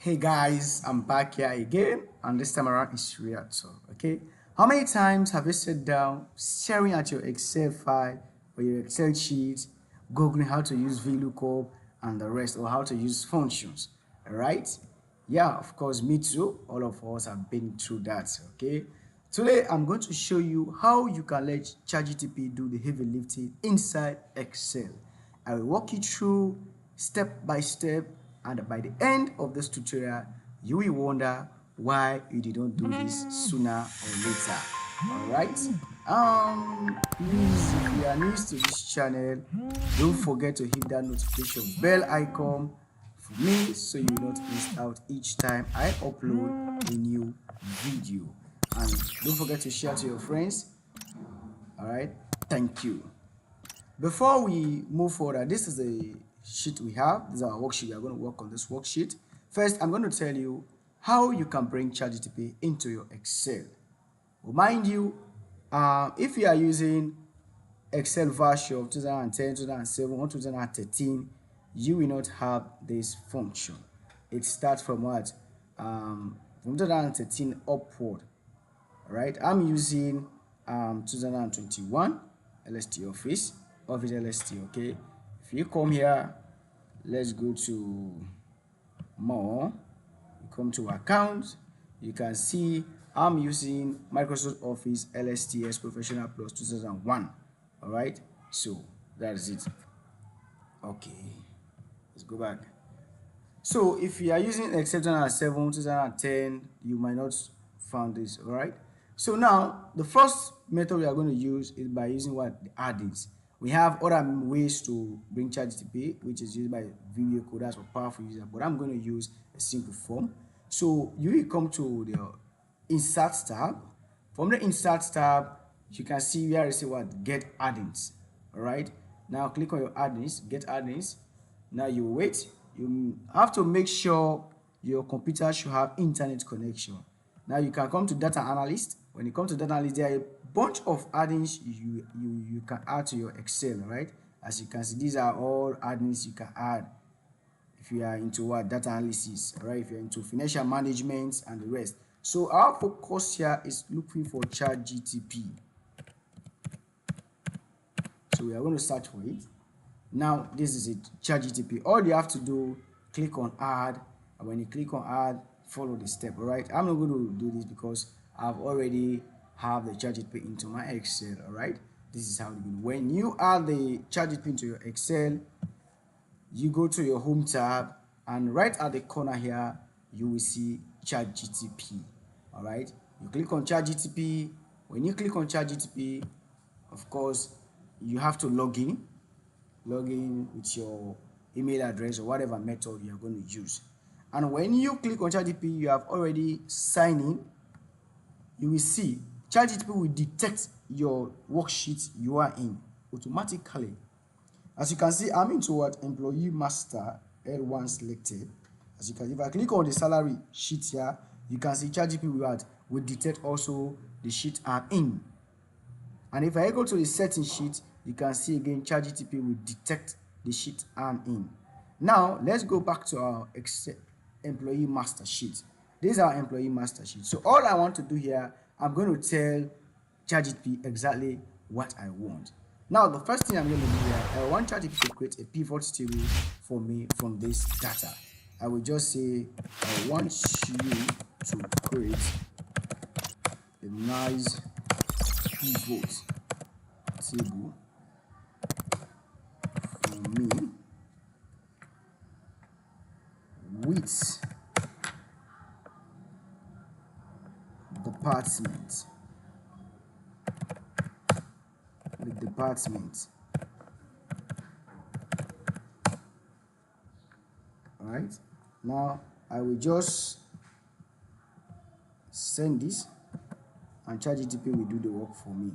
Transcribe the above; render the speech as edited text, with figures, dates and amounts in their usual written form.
Hey guys, I'm back here again, and this time around it's real talk. Okay, how many times have you sat down staring at your Excel file or your Excel sheet, googling how to use VLOOKUP and the rest, or how to use functions? All right, yeah, of course, me too. All of us have been through that. Okay, today I'm going to show you how you can let ChatGPT do the heavy lifting inside Excel. I will walk you through step by step, and by the end of this tutorial you will wonder why you did not do this sooner or later. All right, please, if you are new to this channel, don't forget to hit that notification bell icon for me so you will not miss out each time I upload a new video, and don't forget to share to your friends. All right, thank you. Before we move forward, this is a sheet we have. This is our worksheet. We are going to work on this worksheet. First, I'm going to tell you how you can bring ChatGPT into your Excel. Well, mind you, if you are using Excel version of 2010, 2007, or 2013, you will not have this function. It starts from what? From 2013 upward. Right, I'm using 2021 LST Office LST. Okay, if you come here, let's go to more, you come to account, you can see I'm using Microsoft Office LSTS Professional Plus 2001. All right, so that is it. Okay, let's go back. So if you are using Excel 2007, 2010, you might not found this. All right, so now the first method we are going to use is by using what? The add-ins. We have other ways to bring ChatGPT, which is used by video coders or powerful users, but I'm going to use a simple form. So you will come to the Insert tab. From the Insert tab, you can see where you say what? Get add-ins. All right, now click on your add-ins, get add-ins. Now you wait. You have to make sure your computer should have internet connection. Now you can come to data analyst. When you come to data analyst, there are a bunch of add-ins you can add to your Excel, right? As you can see, these are all add-ins you can add if you are into what? Data analysis, right? If you're into financial management and the rest. So our focus here is looking for ChatGPT. So we are going to search for it. Now this is it, ChatGPT. All you have to do, click on add, and when you click on add, follow the step. All right, I'm not going to do this because I've already have the ChatGPT into my Excel. All right, this is how you do. When you add the ChatGPT into your Excel, you go to your home tab, and right at the corner here you will see ChatGPT. All right, you click on ChatGPT. When you click on ChatGPT, of course you have to log in with your email address or whatever method you are going to use. And when you click on ChatGPT, you have already signed in. You will see ChatGPT will detect your worksheet you are in automatically. As you can see, I'm into what? Employee master L1 selected. As you can see, if I click on the salary sheet here, you can see ChatGPT will detect also the sheet I'm in. And if I go to the settings sheet, you can see again ChatGPT will detect the sheet I'm in. Now let's go back to our employee master sheet. This is our employee master sheet. So all I want to do here, I'm going to tell ChatGPT exactly what I want. Now the first thing I'm going to do here, I want ChatGPT to create a pivot table for me from this data. I will just say I want you to create a nice pivot table for me with department. All right, now I will just send this and ChatGPT will do the work for me.